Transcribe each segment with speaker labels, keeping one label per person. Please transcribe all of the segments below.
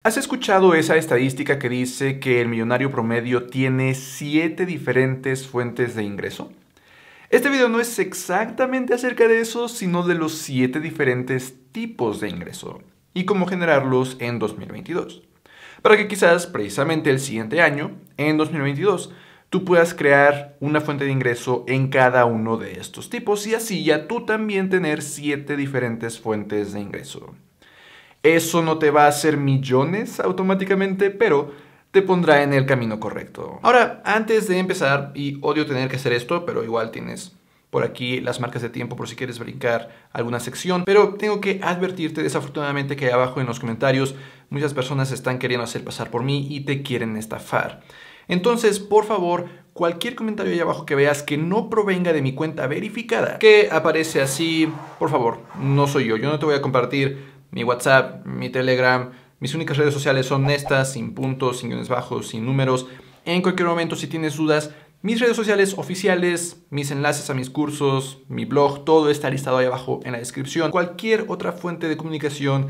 Speaker 1: ¿Has escuchado esa estadística que dice que el millonario promedio tiene 7 diferentes fuentes de ingreso? Este video no es exactamente acerca de eso, sino de los 7 diferentes tipos de ingreso y cómo generarlos en 2022. Para que quizás precisamente el siguiente año, en 2022, tú puedas crear una fuente de ingreso en cada uno de estos tipos y así ya tú también tener 7 diferentes fuentes de ingreso. Eso no te va a hacer millones automáticamente, pero te pondrá en el camino correcto. Ahora, antes de empezar, y odio tener que hacer esto, pero igual tienes por aquí las marcas de tiempo por si quieres brincar alguna sección, pero tengo que advertirte desafortunadamente que abajo en los comentarios muchas personas están queriendo hacer pasar por mí y te quieren estafar. Entonces, por favor, cualquier comentario ahí abajo que veas que no provenga de mi cuenta verificada, que aparece así, por favor, no soy yo no te voy a compartir mi WhatsApp, mi Telegram, mis únicas redes sociales son estas, sin puntos, sin guiones bajos, sin números. En cualquier momento, si tienes dudas, mis redes sociales oficiales, mis enlaces a mis cursos, mi blog, todo está listado ahí abajo en la descripción. Cualquier otra fuente de comunicación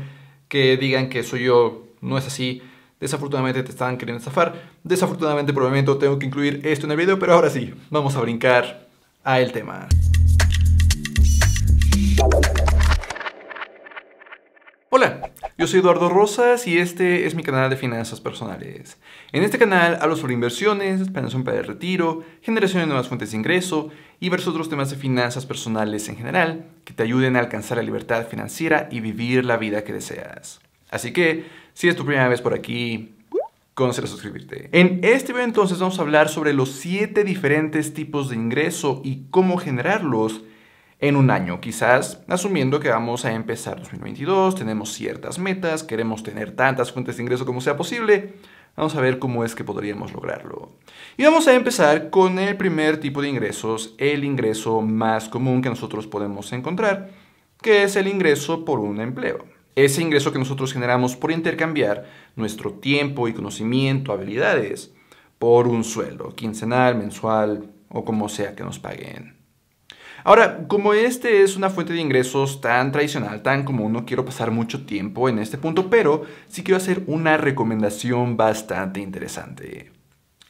Speaker 1: que digan que soy yo no es así. Desafortunadamente te están queriendo estafar. Desafortunadamente por el momento tengo que incluir esto en el video, pero ahora sí, vamos a brincar al tema. Hola, yo soy Eduardo Rosas y este es mi canal de finanzas personales. En este canal hablo sobre inversiones, planeación para el retiro, generación de nuevas fuentes de ingreso y varios otros temas de finanzas personales en general que te ayuden a alcanzar la libertad financiera y vivir la vida que deseas. Así que, si es tu primera vez por aquí, considera suscribirte. En este video entonces vamos a hablar sobre los 7 diferentes tipos de ingreso y cómo generarlos en un año, quizás asumiendo que vamos a empezar 2022, tenemos ciertas metas, queremos tener tantas fuentes de ingreso como sea posible. Vamos a ver cómo es que podríamos lograrlo. Y vamos a empezar con el primer tipo de ingresos, el ingreso más común que nosotros podemos encontrar, que es el ingreso por un empleo. Ese ingreso que nosotros generamos por intercambiar nuestro tiempo y conocimiento, habilidades, por un sueldo, quincenal, mensual o como sea que nos paguen. Ahora, como este es una fuente de ingresos tan tradicional, tan común, no quiero pasar mucho tiempo en este punto, pero sí quiero hacer una recomendación bastante interesante.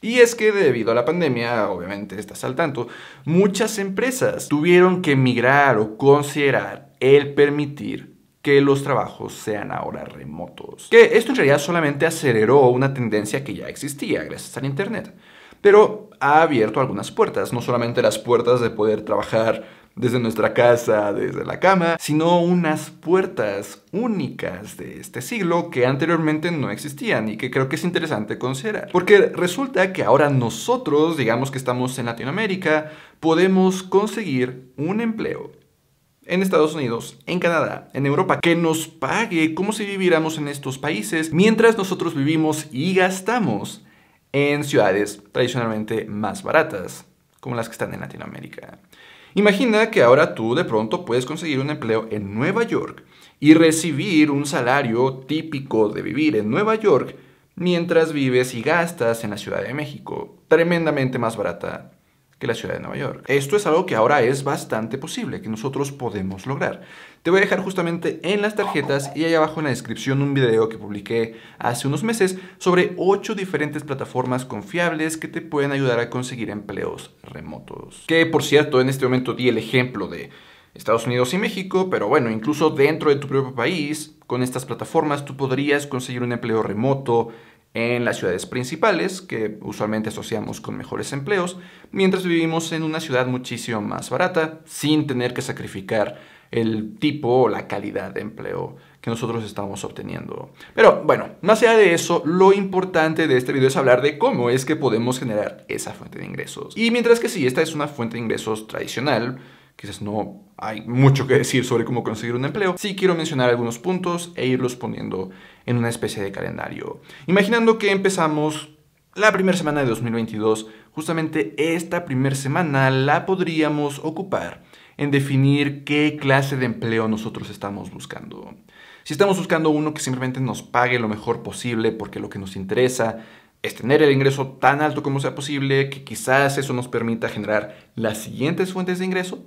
Speaker 1: Y es que debido a la pandemia, obviamente estás al tanto, muchas empresas tuvieron que migrar o considerar el permitir que los trabajos sean ahora remotos. Que esto en realidad solamente aceleró una tendencia que ya existía gracias al internet. Pero ha abierto algunas puertas, no solamente las puertas de poder trabajar desde nuestra casa, desde la cama, sino unas puertas únicas de este siglo que anteriormente no existían y que creo que es interesante considerar. Porque resulta que ahora nosotros, digamos que estamos en Latinoamérica, podemos conseguir un empleo en Estados Unidos, en Canadá, en Europa, que nos pague como si viviéramos en estos países, mientras nosotros vivimos y gastamos en ciudades tradicionalmente más baratas, como las que están en Latinoamérica. Imagina que ahora tú de pronto puedes conseguir un empleo en Nueva York y recibir un salario típico de vivir en Nueva York mientras vives y gastas en la Ciudad de México, tremendamente más barata que la ciudad de Nueva York. Esto es algo que ahora es bastante posible, que nosotros podemos lograr. Te voy a dejar justamente en las tarjetas y ahí abajo en la descripción un video que publiqué hace unos meses sobre 8 diferentes plataformas confiables que te pueden ayudar a conseguir empleos remotos. Que por cierto, en este momento di el ejemplo de Estados Unidos y México, pero bueno, incluso dentro de tu propio país, con estas plataformas tú podrías conseguir un empleo remoto en las ciudades principales, que usualmente asociamos con mejores empleos, mientras vivimos en una ciudad muchísimo más barata, sin tener que sacrificar el tipo o la calidad de empleo que nosotros estamos obteniendo. Pero bueno, más allá de eso, lo importante de este video es hablar de cómo es que podemos generar esa fuente de ingresos. Y mientras que sí, esta es una fuente de ingresos tradicional, quizás no hay mucho que decir sobre cómo conseguir un empleo, sí quiero mencionar algunos puntos e irlos poniendo en una especie de calendario. Imaginando que empezamos la primera semana de 2022, justamente esta primera semana la podríamos ocupar en definir qué clase de empleo nosotros estamos buscando. Si estamos buscando uno que simplemente nos pague lo mejor posible porque lo que nos interesa es tener el ingreso tan alto como sea posible, que quizás eso nos permita generar las siguientes fuentes de ingreso,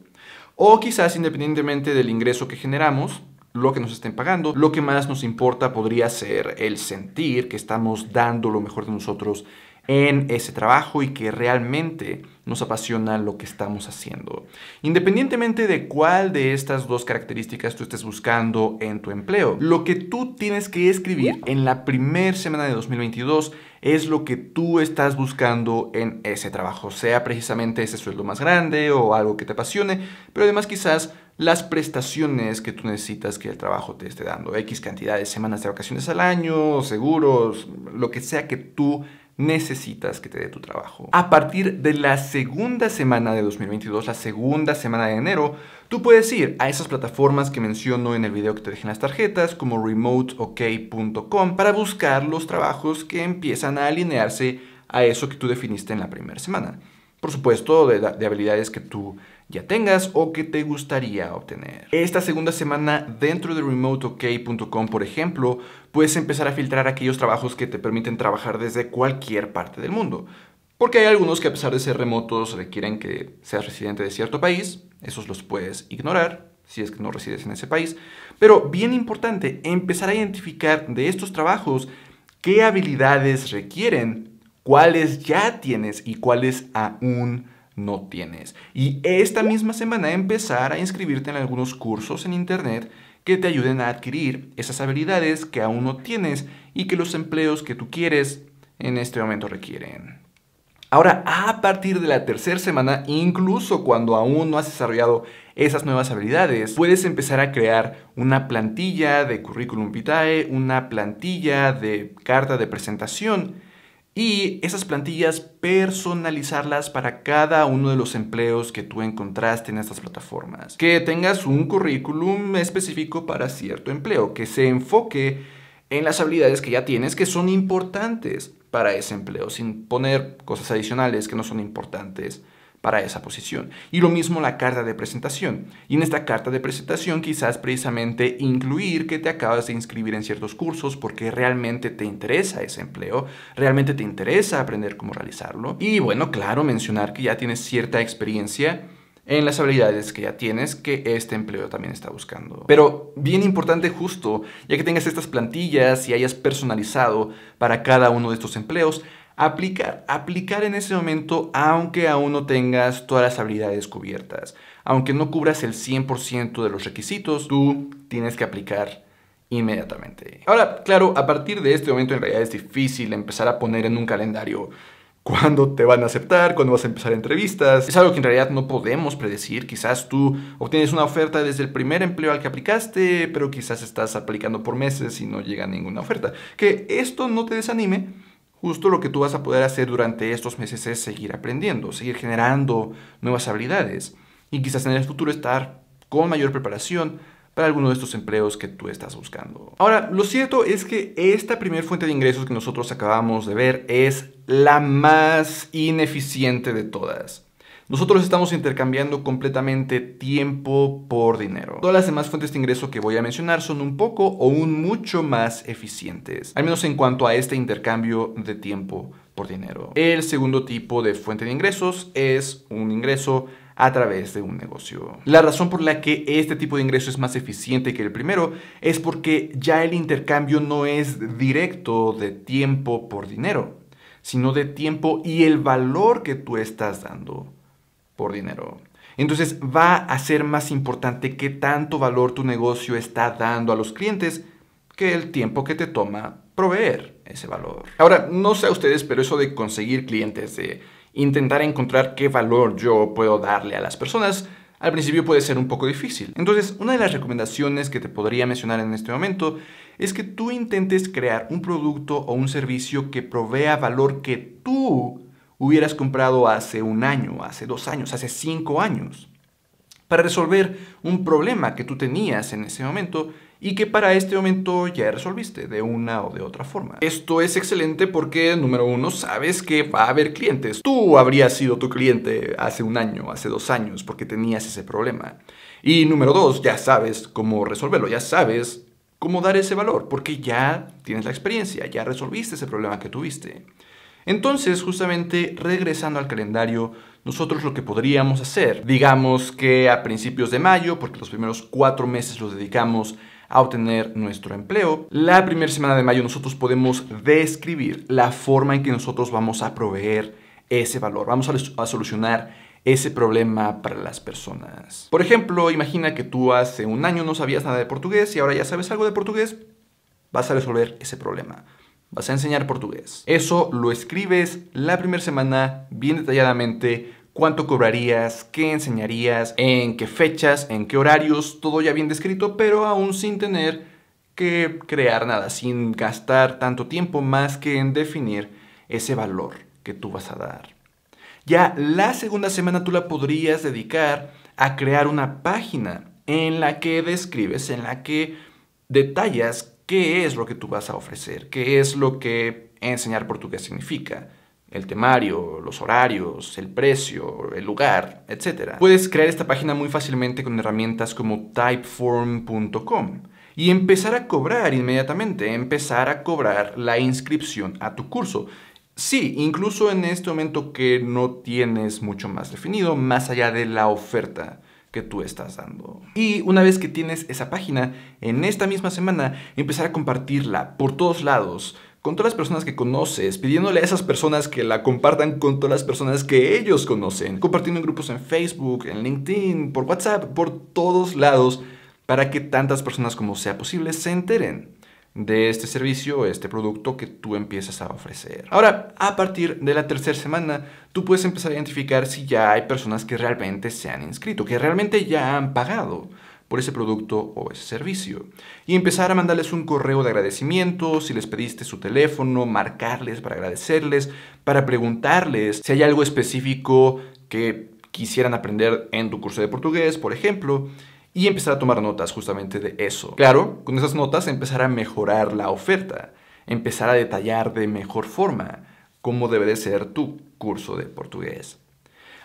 Speaker 1: o quizás independientemente del ingreso que generamos, lo que nos estén pagando. Lo que más nos importa podría ser el sentir que estamos dando lo mejor de nosotros en ese trabajo y que realmente nos apasiona lo que estamos haciendo. Independientemente de cuál de estas dos características tú estés buscando en tu empleo, lo que tú tienes que escribir en la primera semana de 2022 es lo que tú estás buscando en ese trabajo, sea precisamente ese sueldo más grande o algo que te apasione, pero además quizás las prestaciones que tú necesitas que el trabajo te esté dando, X cantidad de semanas de vacaciones al año, seguros, lo que sea que tú necesitas que te dé tu trabajo. A partir de la segunda semana de 2022, la segunda semana de enero, tú puedes ir a esas plataformas que menciono en el video que te dejé en las tarjetas, como remoteok.com, para buscar los trabajos que empiezan a alinearse a eso que tú definiste en la primera semana. Por supuesto, de habilidades que tú ya tengas o que te gustaría obtener. Esta segunda semana dentro de remoteok.com, por ejemplo, puedes empezar a filtrar aquellos trabajos que te permiten trabajar desde cualquier parte del mundo. Porque hay algunos que, a pesar de ser remotos, requieren que seas residente de cierto país. Esos los puedes ignorar si es que no resides en ese país. Pero bien importante, empezar a identificar de estos trabajos qué habilidades requieren, cuáles ya tienes y cuáles aún no tienes. Y esta misma semana empezar a inscribirte en algunos cursos en internet que te ayuden a adquirir esas habilidades que aún no tienes y que los empleos que tú quieres en este momento requieren. Ahora, a partir de la tercera semana, incluso cuando aún no has desarrollado esas nuevas habilidades, puedes empezar a crear una plantilla de currículum vitae, una plantilla de carta de presentación, y esas plantillas personalizarlas para cada uno de los empleos que tú encontraste en estas plataformas. Que tengas un currículum específico para cierto empleo, que se enfoque en las habilidades que ya tienes que son importantes para ese empleo, sin poner cosas adicionales que no son importantes para esa posición. Y lo mismo la carta de presentación. Y en esta carta de presentación quizás precisamente incluir que te acabas de inscribir en ciertos cursos porque realmente te interesa ese empleo, realmente te interesa aprender cómo realizarlo. Y bueno, claro, mencionar que ya tienes cierta experiencia en las habilidades que ya tienes que este empleo también está buscando. Pero bien importante justo, ya que tengas estas plantillas y hayas personalizado para cada uno de estos empleos, aplicar en ese momento aunque aún no tengas todas las habilidades cubiertas. Aunque no cubras el 100% de los requisitos, tú tienes que aplicar inmediatamente. Ahora, claro, a partir de este momento en realidad es difícil empezar a poner en un calendario cuándo te van a aceptar, cuándo vas a empezar entrevistas. Es algo que en realidad no podemos predecir. Quizás tú obtienes una oferta desde el primer empleo al que aplicaste, pero quizás estás aplicando por meses y no llega ninguna oferta. Que esto no te desanime. Justo lo que tú vas a poder hacer durante estos meses es seguir aprendiendo, seguir generando nuevas habilidades y quizás en el futuro estar con mayor preparación para alguno de estos empleos que tú estás buscando. Ahora, lo cierto es que esta primera fuente de ingresos que nosotros acabamos de ver es la más ineficiente de todas. Nosotros estamos intercambiando completamente tiempo por dinero. Todas las demás fuentes de ingreso que voy a mencionar son un poco o un mucho más eficientes, al menos en cuanto a este intercambio de tiempo por dinero. El segundo tipo de fuente de ingresos es un ingreso a través de un negocio. La razón por la que este tipo de ingreso es más eficiente que el primero es porque ya el intercambio no es directo de tiempo por dinero, sino de tiempo y el valor que tú estás dando por dinero. Entonces va a ser más importante qué tanto valor tu negocio está dando a los clientes que el tiempo que te toma proveer ese valor. Ahora, no sé a ustedes, pero eso de conseguir clientes, de intentar encontrar qué valor yo puedo darle a las personas, al principio puede ser un poco difícil. Entonces, una de las recomendaciones que te podría mencionar en este momento es que tú intentes crear un producto o un servicio que provea valor que tú hubieras comprado hace un año, hace 2 años, hace 5 años, para resolver un problema que tú tenías en ese momento y que para este momento ya resolviste de una o de otra forma. Esto es excelente porque, número 1, sabes que va a haber clientes. Tú habrías sido tu cliente hace un año, hace 2 años, porque tenías ese problema. Y número 2, ya sabes cómo resolverlo, ya sabes cómo dar ese valor, porque ya tienes la experiencia, ya resolviste ese problema que tuviste. Entonces, justamente regresando al calendario, nosotros lo que podríamos hacer, digamos que a principios de mayo, porque los primeros 4 meses los dedicamos a obtener nuestro empleo. La primera semana de mayo nosotros podemos describir la forma en que nosotros vamos a proveer ese valor, vamos a solucionar ese problema para las personas. Por ejemplo, imagina que tú hace un año no sabías nada de portugués y ahora ya sabes algo de portugués. Vas a resolver ese problema. Vas a enseñar portugués. Eso lo escribes la primera semana bien detalladamente. Cuánto cobrarías, qué enseñarías, en qué fechas, en qué horarios, todo ya bien descrito, pero aún sin tener que crear nada, sin gastar tanto tiempo más que en definir ese valor que tú vas a dar. Ya la segunda semana tú la podrías dedicar a crear una página en la que describes, en la que detallas qué es lo que tú vas a ofrecer, qué es lo que enseñar portugués significa. El temario, los horarios, el precio, el lugar, etc. Puedes crear esta página muy fácilmente con herramientas como typeform.com y empezar a cobrar inmediatamente, empezar a cobrar la inscripción a tu curso. Sí, incluso en este momento que no tienes mucho más definido, más allá de la oferta que tú estás dando. Y una vez que tienes esa página, en esta misma semana, empezar a compartirla por todos lados, con todas las personas que conoces, pidiéndole a esas personas que la compartan con todas las personas que ellos conocen, compartiendo en grupos en Facebook, en LinkedIn, por WhatsApp, por todos lados, para que tantas personas como sea posible se enteren de este servicio, este producto que tú empiezas a ofrecer. Ahora, a partir de la tercera semana, tú puedes empezar a identificar si ya hay personas que realmente se han inscrito, que realmente ya han pagado por ese producto o ese servicio. Y empezar a mandarles un correo de agradecimiento, si les pediste su teléfono, marcarles para agradecerles, para preguntarles si hay algo específico que quisieran aprender en tu curso de portugués, por ejemplo, y empezar a tomar notas justamente de eso. Claro, con esas notas empezar a mejorar la oferta, empezar a detallar de mejor forma cómo debe de ser tu curso de portugués.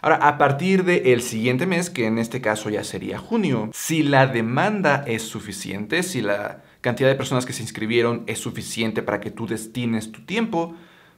Speaker 1: Ahora, a partir del siguiente mes, que en este caso ya sería junio, si la demanda es suficiente, si la cantidad de personas que se inscribieron es suficiente para que tú destines tu tiempo,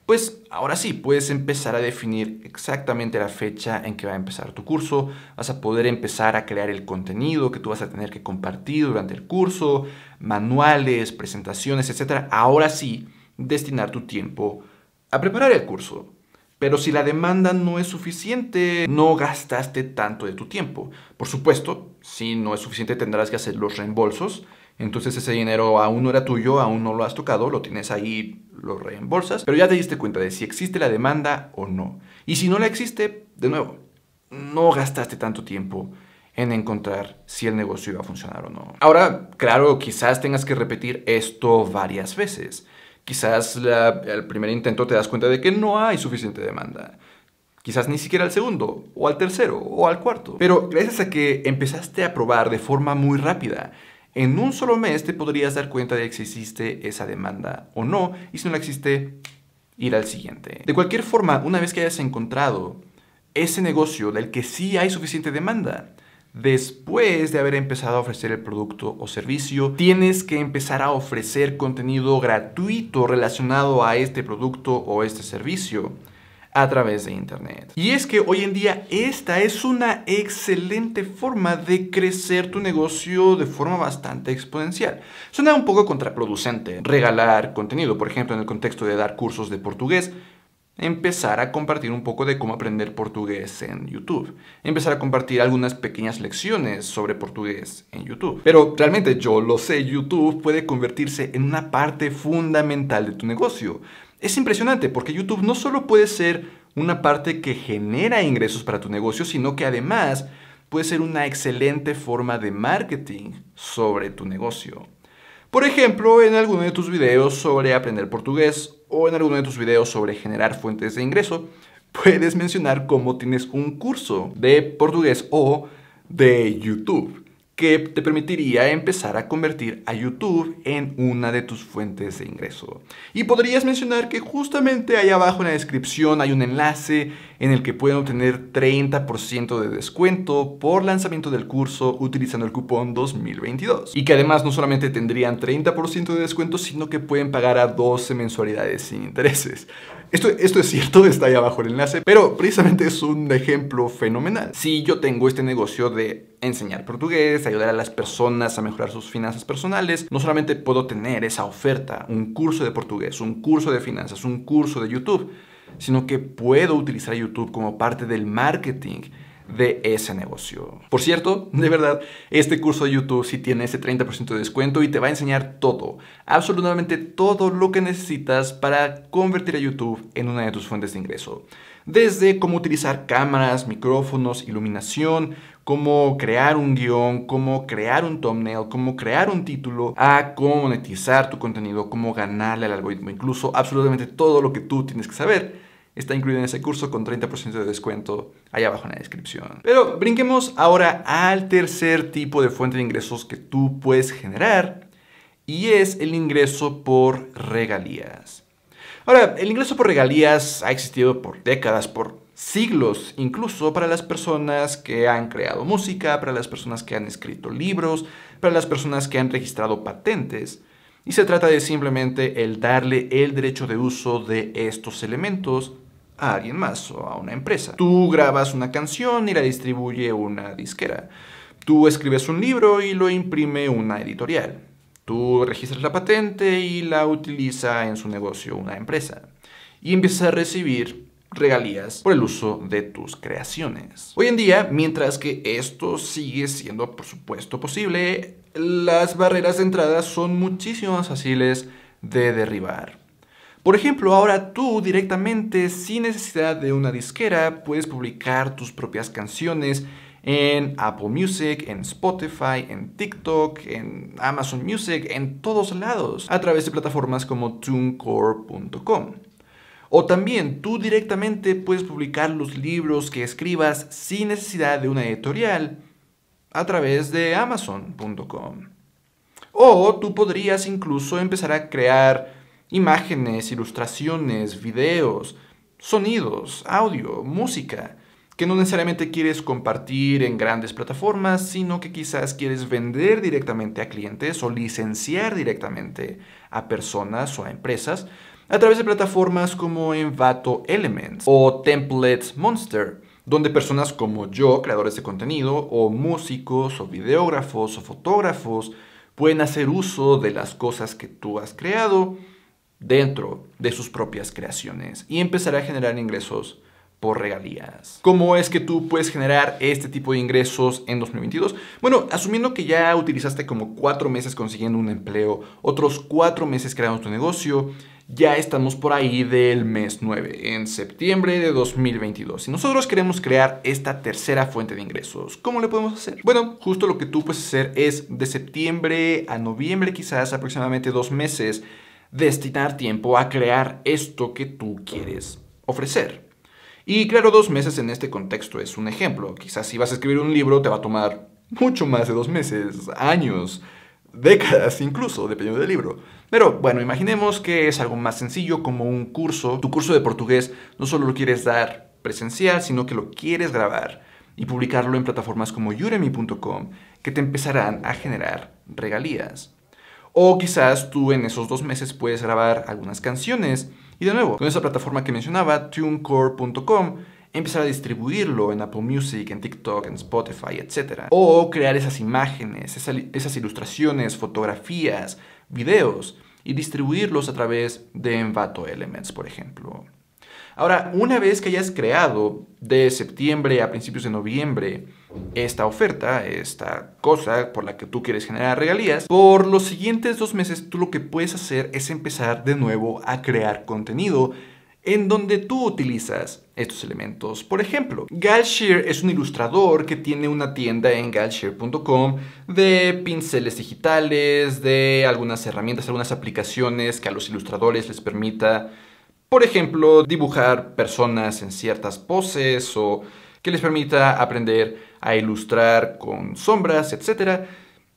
Speaker 1: pues ahora sí, puedes empezar a definir exactamente la fecha en que va a empezar tu curso, vas a poder empezar a crear el contenido que tú vas a tener que compartir durante el curso, manuales, presentaciones, etc. Ahora sí, destinar tu tiempo a preparar el curso. Pero si la demanda no es suficiente, no gastaste tanto de tu tiempo. Por supuesto, si no es suficiente tendrás que hacer los reembolsos. Entonces ese dinero aún no era tuyo, aún no lo has tocado, lo tienes ahí, lo reembolsas. Pero ya te diste cuenta de si existe la demanda o no. Y si no la existe, de nuevo, no gastaste tanto tiempo en encontrar si el negocio iba a funcionar o no. Ahora, claro, quizás tengas que repetir esto varias veces. Quizás al primer intento te das cuenta de que no hay suficiente demanda. Quizás ni siquiera al segundo, o al tercero, o al cuarto. Pero gracias a que empezaste a probar de forma muy rápida, en un solo mes te podrías dar cuenta de si existe esa demanda o no, y si no la existe, ir al siguiente. De cualquier forma, una vez que hayas encontrado ese negocio del que sí hay suficiente demanda, después de haber empezado a ofrecer el producto o servicio, tienes que empezar a ofrecer contenido gratuito relacionado a este producto o este servicio a través de Internet. Y es que hoy en día esta es una excelente forma de crecer tu negocio de forma bastante exponencial. Suena un poco contraproducente regalar contenido, por ejemplo, en el contexto de dar cursos de portugués. Empezar a compartir un poco de cómo aprender portugués en YouTube. Empezar a compartir algunas pequeñas lecciones sobre portugués en YouTube. Pero realmente yo lo sé, YouTube puede convertirse en una parte fundamental de tu negocio. Es impresionante porque YouTube no solo puede ser una parte que genera ingresos para tu negocio, sino que además puede ser una excelente forma de marketing sobre tu negocio. Por ejemplo, en alguno de tus videos sobre aprender portugués o en alguno de tus videos sobre generar fuentes de ingreso, puedes mencionar cómo tienes un curso de portugués o de YouTube que te permitiría empezar a convertir a YouTube en una de tus fuentes de ingreso. Y podrías mencionar que justamente ahí abajo en la descripción hay un enlace en el que pueden obtener 30% de descuento por lanzamiento del curso utilizando el cupón 2022. Y que además no solamente tendrían 30% de descuento, sino que pueden pagar a 12 mensualidades sin intereses. Esto es cierto, está ahí abajo el enlace, pero precisamente es un ejemplo fenomenal. Si yo tengo este negocio de enseñar portugués, ayudar a las personas a mejorar sus finanzas personales, no solamente puedo tener esa oferta, un curso de portugués, un curso de finanzas, un curso de YouTube, sino que puedo utilizar YouTube como parte del marketing de ese negocio. Por cierto, de verdad, este curso de YouTube sí tiene ese 30% de descuento y te va a enseñar todo, absolutamente todo lo que necesitas para convertir a YouTube en una de tus fuentes de ingreso. Desde cómo utilizar cámaras, micrófonos, iluminación, cómo crear un guión, cómo crear un thumbnail, cómo crear un título, a cómo monetizar tu contenido, cómo ganarle al algoritmo, incluso absolutamente todo lo que tú tienes que saber está incluido en ese curso con 30% de descuento ahí abajo en la descripción. Pero brinquemos ahora al tercer tipo de fuente de ingresos que tú puedes generar, y es el ingreso por regalías. Ahora, el ingreso por regalías ha existido por décadas, por siglos, incluso para las personas que han creado música, para las personas que han escrito libros, para las personas que han registrado patentes. Y se trata de simplemente el darle el derecho de uso de estos elementos a alguien más o a una empresa. Tú grabas una canción y la distribuye una disquera. Tú escribes un libro y lo imprime una editorial. Tú registras la patente y la utiliza en su negocio una empresa. Y empiezas a recibir regalías por el uso de tus creaciones. Hoy en día, mientras que esto sigue siendo por supuesto posible, las barreras de entrada son muchísimo más fáciles de derribar. Por ejemplo, ahora tú directamente, sin necesidad de una disquera, puedes publicar tus propias canciones en Apple Music, en Spotify, en TikTok, en Amazon Music, en todos lados, a través de plataformas como TuneCore.com. O también tú directamente puedes publicar los libros que escribas sin necesidad de una editorial a través de Amazon.com. O tú podrías incluso empezar a crear imágenes, ilustraciones, videos, sonidos, audio, música, que no necesariamente quieres compartir en grandes plataformas, sino que quizás quieres vender directamente a clientes o licenciar directamente a personas o a empresas a través de plataformas como Envato Elements o Templates Monster, donde personas como yo, creadores de contenido, o músicos, o videógrafos, o fotógrafos, pueden hacer uso de las cosas que tú has creado dentro de sus propias creaciones y empezar a generar ingresos por regalías. ¿Cómo es que tú puedes generar este tipo de ingresos en 2022? Bueno, asumiendo que ya utilizaste como 4 meses consiguiendo un empleo, otros 4 meses creando tu negocio, ya estamos por ahí del mes 9, en septiembre de 2022. Si nosotros queremos crear esta tercera fuente de ingresos, ¿cómo le podemos hacer? Bueno, justo lo que tú puedes hacer es de septiembre a noviembre, quizás aproximadamente 2 meses, destinar tiempo a crear esto que tú quieres ofrecer. Y claro, 2 meses en este contexto es un ejemplo. Quizás si vas a escribir un libro te va a tomar mucho más de 2 meses, años, décadas incluso, dependiendo del libro. Pero bueno, imaginemos que es algo más sencillo como un curso. Tu curso de portugués no solo lo quieres dar presencial, sino que lo quieres grabar y publicarlo en plataformas como Udemy.com, que te empezarán a generar regalías. O quizás tú en esos 2 meses puedes grabar algunas canciones y de nuevo, con esa plataforma que mencionaba, TuneCore.com, empezar a distribuirlo en Apple Music, en TikTok, en Spotify, etc. O crear esas imágenes, esas ilustraciones, fotografías, videos y distribuirlos a través de Envato Elements, por ejemplo. Ahora, una vez que hayas creado de septiembre a principios de noviembre esta oferta, esta cosa por la que tú quieres generar regalías, por los siguientes 2 meses tú lo que puedes hacer es empezar de nuevo a crear contenido en donde tú utilizas estos elementos. Por ejemplo, Galshare es un ilustrador que tiene una tienda en Galshare.com de pinceles digitales, de algunas herramientas, algunas aplicaciones que a los ilustradores les permita, por ejemplo, dibujar personas en ciertas poses o que les permita aprender a ilustrar con sombras, etc.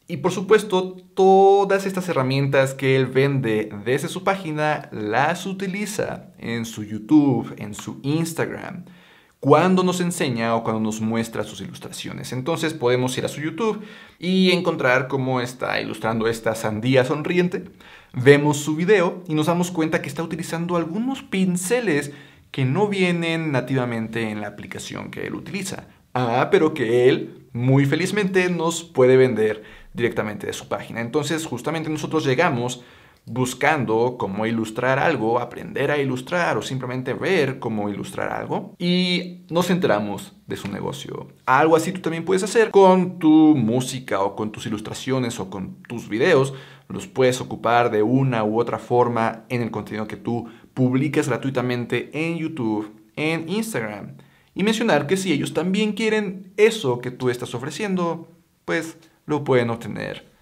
Speaker 1: Y por supuesto, todas estas herramientas que él vende desde su página las utiliza en su YouTube, en su Instagram. cuando nos enseña o cuando nos muestra sus ilustraciones. Entonces podemos ir a su YouTube y encontrar cómo está ilustrando esta sandía sonriente. Vemos su video y nos damos cuenta que está utilizando algunos pinceles que no vienen nativamente en la aplicación que él utiliza. Pero que él, muy felizmente, nos puede vender directamente de su página. Entonces, justamente nosotros llegamos buscando cómo ilustrar algo, aprender a ilustrar o simplemente ver cómo ilustrar algo y nos enteramos de su negocio. Algo así tú también puedes hacer con tu música o con tus ilustraciones o con tus videos. Los puedes ocupar de una u otra forma en el contenido que tú publicas gratuitamente en YouTube, en Instagram, y mencionar que si ellos también quieren eso que tú estás ofreciendo, pues lo pueden obtener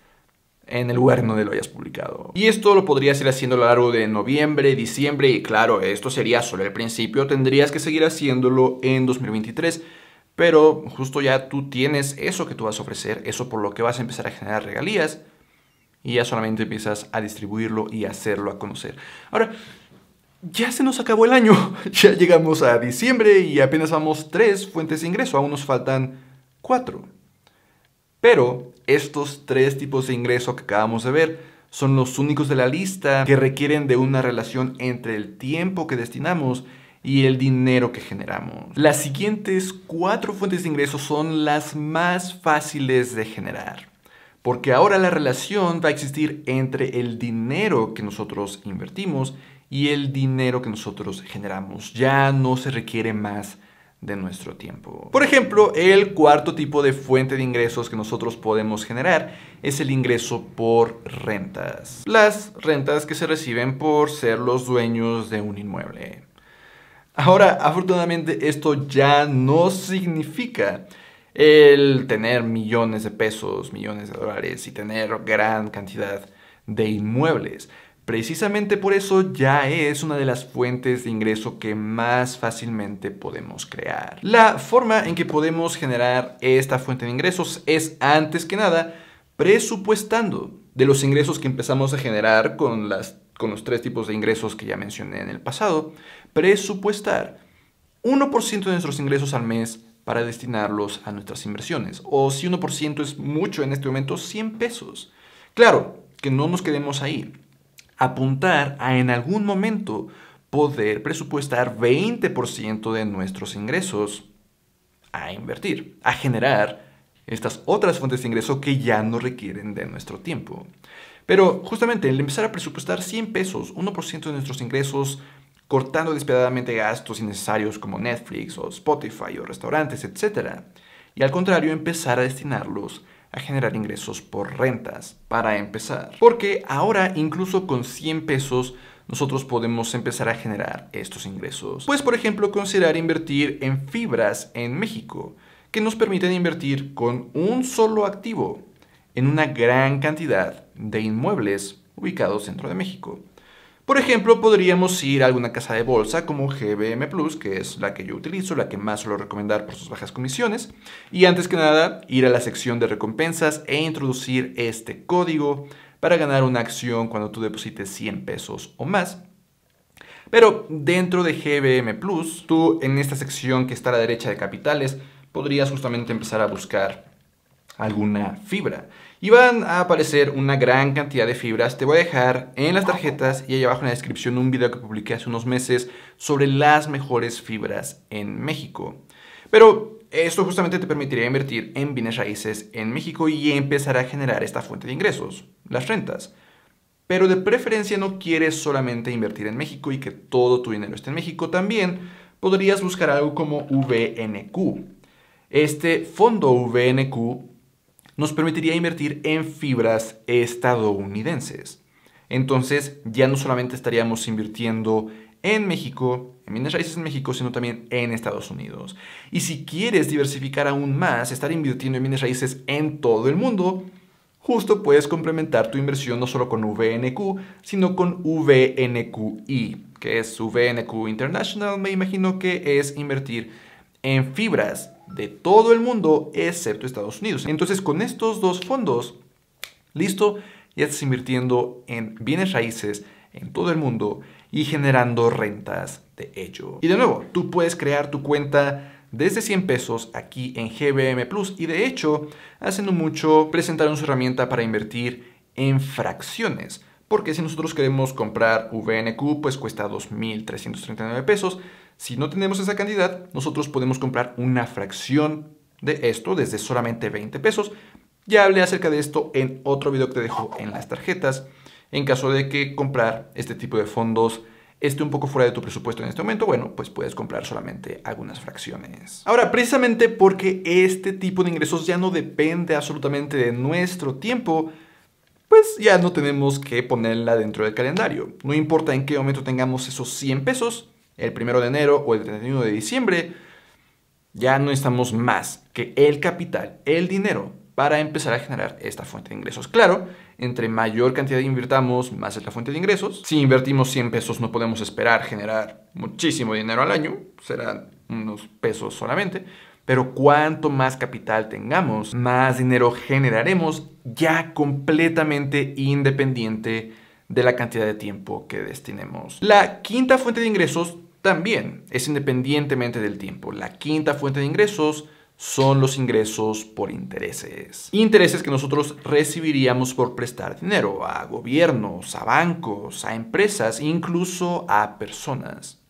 Speaker 1: en el lugar en donde lo hayas publicado. Y esto lo podrías ir haciendo a lo largo de noviembre, diciembre, y claro, esto sería solo el principio, tendrías que seguir haciéndolo en 2023, pero justo ya tú tienes eso que tú vas a ofrecer, eso por lo que vas a empezar a generar regalías, y ya solamente empiezas a distribuirlo y a hacerlo a conocer. Ahora, ya se nos acabó el año, ya llegamos a diciembre y apenas vamos 3 fuentes de ingreso, aún nos faltan 4. Pero estos 3 tipos de ingreso que acabamos de ver son los únicos de la lista que requieren de una relación entre el tiempo que destinamos y el dinero que generamos. Las siguientes 4 fuentes de ingreso son las más fáciles de generar, porque ahora la relación va a existir entre el dinero que nosotros invertimos y el dinero que nosotros generamos. Ya no se requiere más de nuestro tiempo. Por ejemplo, el cuarto tipo de fuente de ingresos que nosotros podemos generar es el ingreso por rentas. Las rentas que se reciben por ser los dueños de un inmueble. Ahora, afortunadamente, esto ya no significa el tener millones de pesos, millones de dólares y tener gran cantidad de inmuebles. Precisamente por eso ya es una de las fuentes de ingreso que más fácilmente podemos crear. La forma en que podemos generar esta fuente de ingresos es, antes que nada, presupuestando de los ingresos que empezamos a generar con los 3 tipos de ingresos que ya mencioné en el pasado. Presupuestar 1% de nuestros ingresos al mes para destinarlos a nuestras inversiones. O si 1% es mucho en este momento, 100 pesos. Claro, que no nos quedemos ahí. Apuntar a en algún momento poder presupuestar 20% de nuestros ingresos a invertir, a generar estas otras fuentes de ingreso que ya no requieren de nuestro tiempo. Pero justamente el empezar a presupuestar 100 pesos, 1% de nuestros ingresos, cortando despiadadamente gastos innecesarios como Netflix o Spotify o restaurantes, etc. Y al contrario, empezar a destinarlos a generar ingresos por rentas, para empezar. Porque ahora, incluso con 100 pesos, nosotros podemos empezar a generar estos ingresos. Pues, por ejemplo, considerar invertir en fibras en México, que nos permiten invertir con un solo activo en una gran cantidad de inmuebles ubicados dentro de México. Por ejemplo, podríamos ir a alguna casa de bolsa como GBM Plus, que es la que yo utilizo, la que más suelo recomendar por sus bajas comisiones. Y antes que nada, ir a la sección de recompensas e introducir este código para ganar una acción cuando tú deposites 100 pesos o más. Pero dentro de GBM Plus, tú en esta sección que está a la derecha de capitales, podrías justamente empezar a buscar alguna fibra. Y van a aparecer una gran cantidad de fibras. Te voy a dejar en las tarjetas y ahí abajo en la descripción un video que publiqué hace unos meses sobre las mejores fibras en México. Pero esto justamente te permitiría invertir en bienes raíces en México y empezar a generar esta fuente de ingresos, las rentas. Pero de preferencia no quieres solamente invertir en México y que todo tu dinero esté en México. También podrías buscar algo como VNQ. Este fondo VNQ nos permitiría invertir en fibras estadounidenses. Entonces ya no solamente estaríamos invirtiendo en México, en bienes raíces en México, sino también en Estados Unidos. Y si quieres diversificar aún más, estar invirtiendo en bienes raíces en todo el mundo, justo puedes complementar tu inversión no solo con VNQ, sino con VNQI, que es VNQ International. Me imagino que es invertir en fibras de todo el mundo excepto Estados Unidos. Entonces, con estos 2 fondos, listo, ya estás invirtiendo en bienes raíces en todo el mundo y generando rentas de ello. Y de nuevo, tú puedes crear tu cuenta desde 100 pesos aquí en GBM Plus y de hecho, hace no mucho presentaron su herramienta para invertir en fracciones. Porque si nosotros queremos comprar VNQ, pues cuesta 2.339 pesos. Si no tenemos esa cantidad, nosotros podemos comprar una fracción de esto desde solamente 20 pesos. Ya hablé acerca de esto en otro video que te dejo en las tarjetas. En caso de que comprar este tipo de fondos esté un poco fuera de tu presupuesto en este momento, bueno, pues puedes comprar solamente algunas fracciones. Ahora, precisamente porque este tipo de ingresos ya no depende absolutamente de nuestro tiempo, pues ya no tenemos que ponerla dentro del calendario. No importa en qué momento tengamos esos 100 pesos, el 1 de enero o el 31 de diciembre, ya no necesitamos más que el capital, el dinero, para empezar a generar esta fuente de ingresos. Claro, entre mayor cantidad invirtamos, más es la fuente de ingresos. Si invertimos 100 pesos no podemos esperar generar muchísimo dinero al año, serán unos pesos solamente. Pero cuanto más capital tengamos, más dinero generaremos ya completamente independiente de la cantidad de tiempo que destinemos. La quinta fuente de ingresos también es independientemente del tiempo. La quinta fuente de ingresos son los ingresos por intereses. Intereses que nosotros recibiríamos por prestar dinero a gobiernos, a bancos, a empresas, incluso a personas.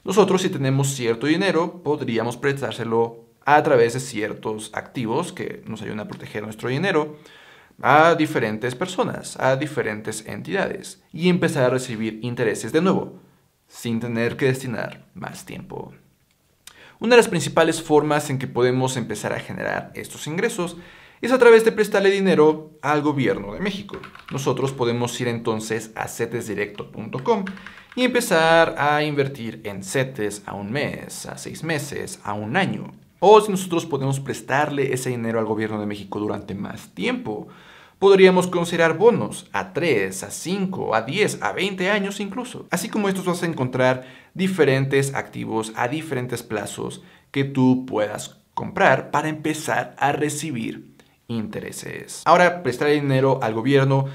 Speaker 1: Nosotros, si tenemos cierto dinero, podríamos prestárselo a través de ciertos activos que nos ayudan a proteger nuestro dinero a diferentes personas, a diferentes entidades y empezar a recibir intereses de nuevo, sin tener que destinar más tiempo. Una de las principales formas en que podemos empezar a generar estos ingresos es a través de prestarle dinero al gobierno de México. Nosotros podemos ir entonces a cetesdirecto.com y empezar a invertir en CETES a un mes, a 6 meses, a un año. O si nosotros podemos prestarle ese dinero al gobierno de México durante más tiempo, podríamos considerar bonos a 3, a 5, a 10, a 20 años incluso. Así como estos vas a encontrar diferentes activos a diferentes plazos que tú puedas comprar para empezar a recibir intereses. Ahora, prestar dinero al gobierno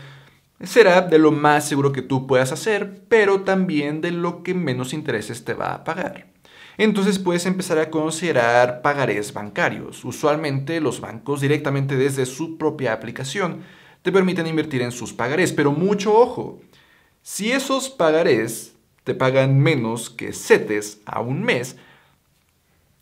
Speaker 1: será de lo más seguro que tú puedas hacer, pero también de lo que menos intereses te va a pagar. Entonces puedes empezar a considerar pagarés bancarios. Usualmente los bancos directamente desde su propia aplicación te permiten invertir en sus pagarés, pero mucho ojo. Si esos pagarés te pagan menos que CETES a un mes,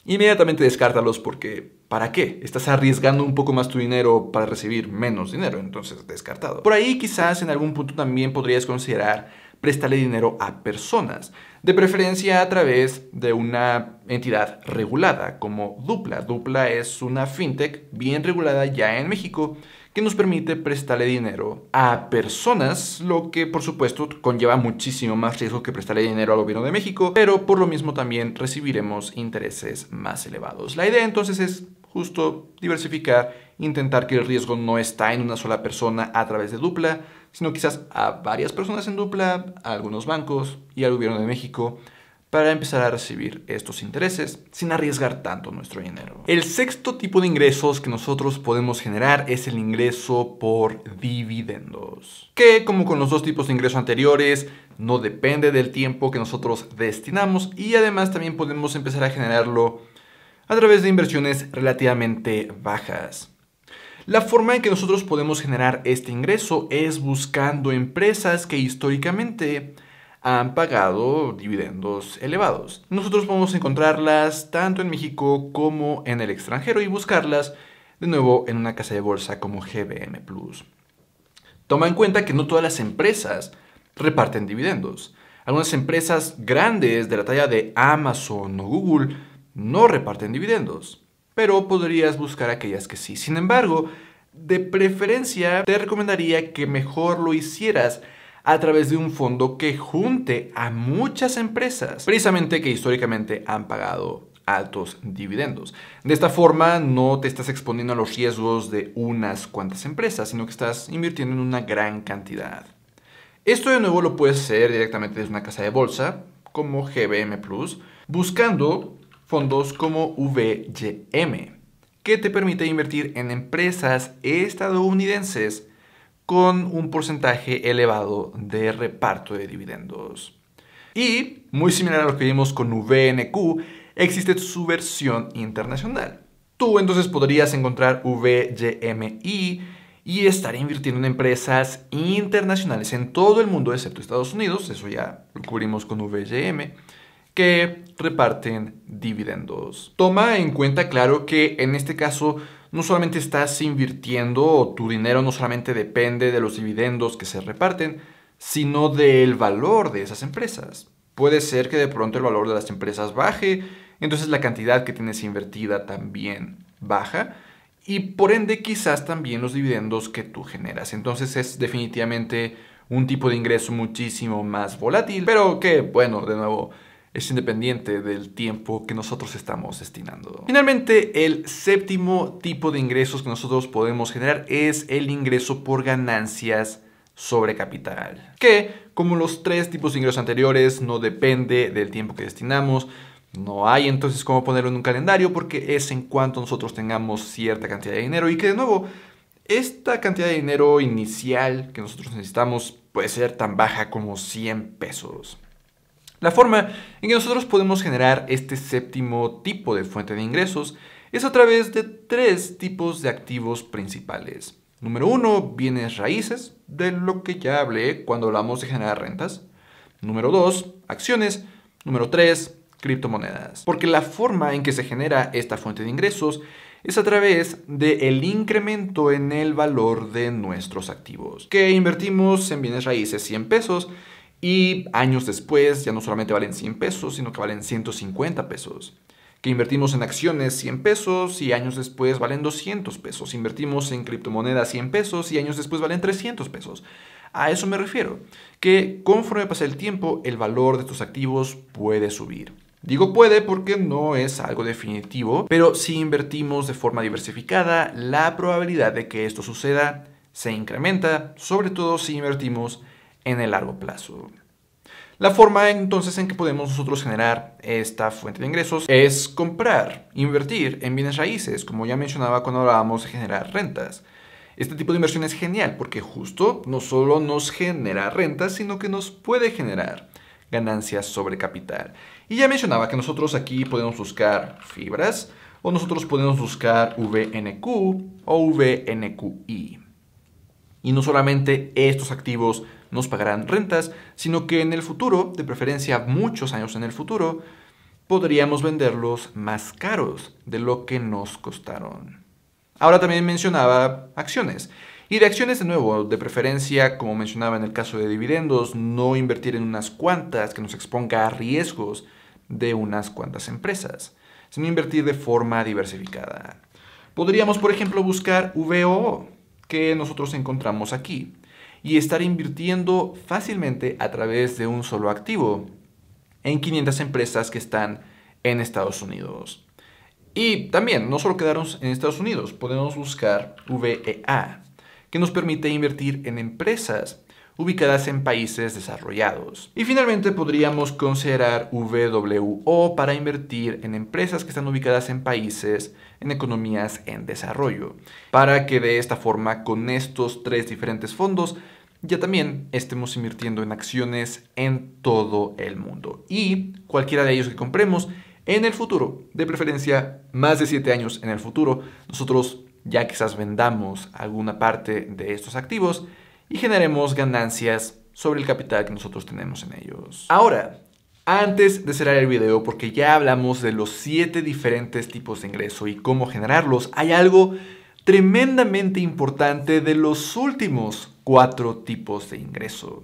Speaker 1: inmediatamente descártalos porque ¿para qué? Estás arriesgando un poco más tu dinero para recibir menos dinero, entonces descartado. Por ahí quizás en algún punto también podrías considerar prestarle dinero a personas, de preferencia a través de una entidad regulada como Dupla. Dupla es una fintech bien regulada ya en México que nos permite prestarle dinero a personas, lo que por supuesto conlleva muchísimo más riesgo que prestarle dinero al gobierno de México, pero por lo mismo también recibiremos intereses más elevados. La idea entonces es justo diversificar, intentar que el riesgo no está en una sola persona a través de Dupla, sino quizás a varias personas en Dupla, a algunos bancos y al gobierno de México para empezar a recibir estos intereses sin arriesgar tanto nuestro dinero. El sexto tipo de ingresos que nosotros podemos generar es el ingreso por dividendos, que como con los dos tipos de ingresos anteriores, no depende del tiempo que nosotros destinamos y además también podemos empezar a generarlo a través de inversiones relativamente bajas. La forma en que nosotros podemos generar este ingreso es buscando empresas que históricamente han pagado dividendos elevados. Nosotros podemos encontrarlas tanto en México como en el extranjero y buscarlas de nuevo en una casa de bolsa como GBM Plus. Toma en cuenta que no todas las empresas reparten dividendos. Algunas empresas grandes de la talla de Amazon o Google no reparten dividendos, pero podrías buscar aquellas que sí. Sin embargo, de preferencia te recomendaría que mejor lo hicieras a través de un fondo que junte a muchas empresas, precisamente que históricamente han pagado altos dividendos. De esta forma no te estás exponiendo a los riesgos de unas cuantas empresas, sino que estás invirtiendo en una gran cantidad. Esto de nuevo lo puedes hacer directamente desde una casa de bolsa como GBM Plus, buscando fondos como VYM, que te permite invertir en empresas estadounidenses con un porcentaje elevado de reparto de dividendos. Y, muy similar a lo que vimos con VNQ, existe su versión internacional. Tú entonces podrías encontrar VYMI y estar invirtiendo en empresas internacionales en todo el mundo excepto Estados Unidos, eso ya lo cubrimos con VYM, que reparten dividendos. Toma en cuenta, claro, que en este caso no solamente estás invirtiendo o tu dinero no solamente depende de los dividendos que se reparten, sino del valor de esas empresas. Puede ser que de pronto el valor de las empresas baje, entonces la cantidad que tienes invertida también baja y por ende quizás también los dividendos que tú generas. Entonces es definitivamente un tipo de ingreso muchísimo más volátil, pero que, bueno, de nuevo, es independiente del tiempo que nosotros estamos destinando. Finalmente, el séptimo tipo de ingresos que nosotros podemos generar es el ingreso por ganancias sobre capital, que como los tres tipos de ingresos anteriores no depende del tiempo que destinamos. No hay entonces cómo ponerlo en un calendario porque es en cuanto nosotros tengamos cierta cantidad de dinero y que de nuevo esta cantidad de dinero inicial que nosotros necesitamos puede ser tan baja como 100 pesos. La forma en que nosotros podemos generar este séptimo tipo de fuente de ingresos es a través de tres tipos de activos principales. Número 1, bienes raíces, de lo que ya hablé cuando hablamos de generar rentas. Número 2, acciones. Número 3, criptomonedas. Porque la forma en que se genera esta fuente de ingresos es a través del incremento en el valor de nuestros activos. Que invertimos en bienes raíces 100 pesos y años después ya no solamente valen 100 pesos, sino que valen 150 pesos. Que invertimos en acciones 100 pesos y años después valen 200 pesos. Invertimos en criptomonedas 100 pesos y años después valen 300 pesos. A eso me refiero, que conforme pasa el tiempo, el valor de tus activos puede subir. Digo puede porque no es algo definitivo, pero si invertimos de forma diversificada, la probabilidad de que esto suceda se incrementa, sobre todo si invertimos en el largo plazo. La forma entonces en que podemos nosotros generar esta fuente de ingresos es comprar, invertir en bienes raíces, como ya mencionaba cuando hablábamos de generar rentas. Este tipo de inversión es genial porque justo no solo nos genera rentas, sino que nos puede generar ganancias sobre capital. Y ya mencionaba que nosotros aquí podemos buscar fibras o nosotros podemos buscar VNQ o VNQI. Y no solamente estos activos nos pagarán rentas, sino que en el futuro, de preferencia muchos años en el futuro, podríamos venderlos más caros de lo que nos costaron. Ahora también mencionaba acciones. Y de acciones, de nuevo, de preferencia, como mencionaba en el caso de dividendos, no invertir en unas cuantas que nos exponga a riesgos de unas cuantas empresas, sino invertir de forma diversificada. Podríamos, por ejemplo, buscar VOO, que nosotros encontramos aquí, y estar invirtiendo fácilmente a través de un solo activo en 500 empresas que están en Estados Unidos. Y también, no solo quedarnos en Estados Unidos, podemos buscar VEA, que nos permite invertir en empresas ubicadas en países desarrollados. Y finalmente podríamos considerar VWO para invertir en empresas que están ubicadas en países en economías en desarrollo, para que de esta forma con estos tres diferentes fondos ya también estemos invirtiendo en acciones en todo el mundo. Y cualquiera de ellos que compremos en el futuro, de preferencia más de 7 años en el futuro, nosotros ya quizás vendamos alguna parte de estos activos y generemos ganancias sobre el capital que nosotros tenemos en ellos. Ahora, antes de cerrar el video, porque ya hablamos de los 7 diferentes tipos de ingreso y cómo generarlos, hay algo tremendamente importante de los últimos 4 tipos de ingreso.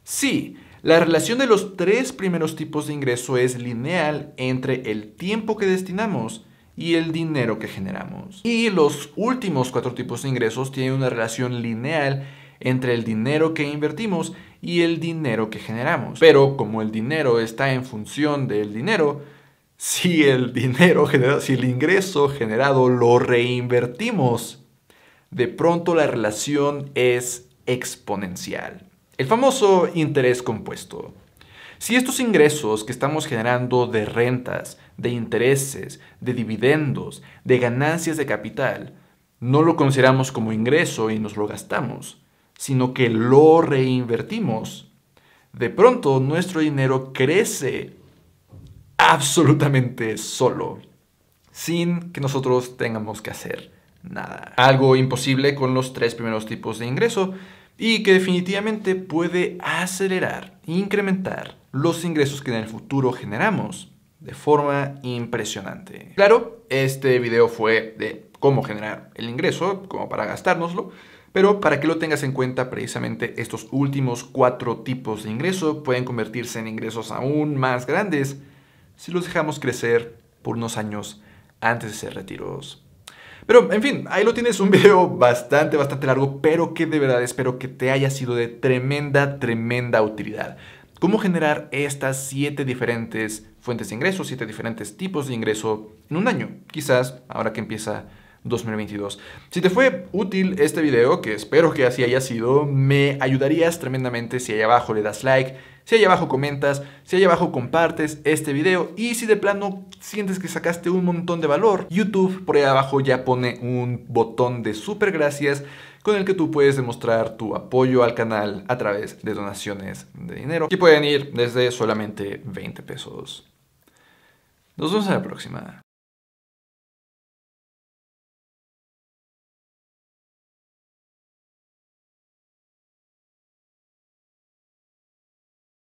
Speaker 1: Sí, la relación de los 3 primeros tipos de ingreso es lineal entre el tiempo que destinamos y el dinero que generamos. Y los últimos 4 tipos de ingresos tienen una relación lineal entre el dinero que invertimos y el dinero que generamos. Pero como el dinero está en función del dinero, si el ingreso generado lo reinvertimos, de pronto la relación es exponencial. El famoso interés compuesto. Si estos ingresos que estamos generando de rentas, de intereses, de dividendos, de ganancias de capital, no lo consideramos como ingreso y nos lo gastamos, sino que lo reinvertimos, de pronto nuestro dinero crece absolutamente solo, sin que nosotros tengamos que hacer nada. Algo imposible con los 3 primeros tipos de ingreso y que definitivamente puede acelerar e incrementar los ingresos que en el futuro generamos de forma impresionante. Claro, este video fue de cómo generar el ingreso, como para gastárnoslo, pero para que lo tengas en cuenta, precisamente estos últimos 4 tipos de ingreso pueden convertirse en ingresos aún más grandes si los dejamos crecer por unos años antes de ser retiros. Pero, en fin, ahí lo tienes, un video bastante largo, pero que de verdad espero que te haya sido de tremenda utilidad. Cómo generar estas 7 diferentes fuentes de ingreso, 7 diferentes tipos de ingreso en un año, quizás ahora que empieza 2022. Si te fue útil este video, que espero que así haya sido, me ayudarías tremendamente si ahí abajo le das like, si ahí abajo comentas, si ahí abajo compartes este video y si de plano sientes que sacaste un montón de valor, YouTube por ahí abajo ya pone un botón de súper gracias con el que tú puedes demostrar tu apoyo al canal a través de donaciones de dinero, que pueden ir desde solamente 20 pesos. Nos vemos en la próxima.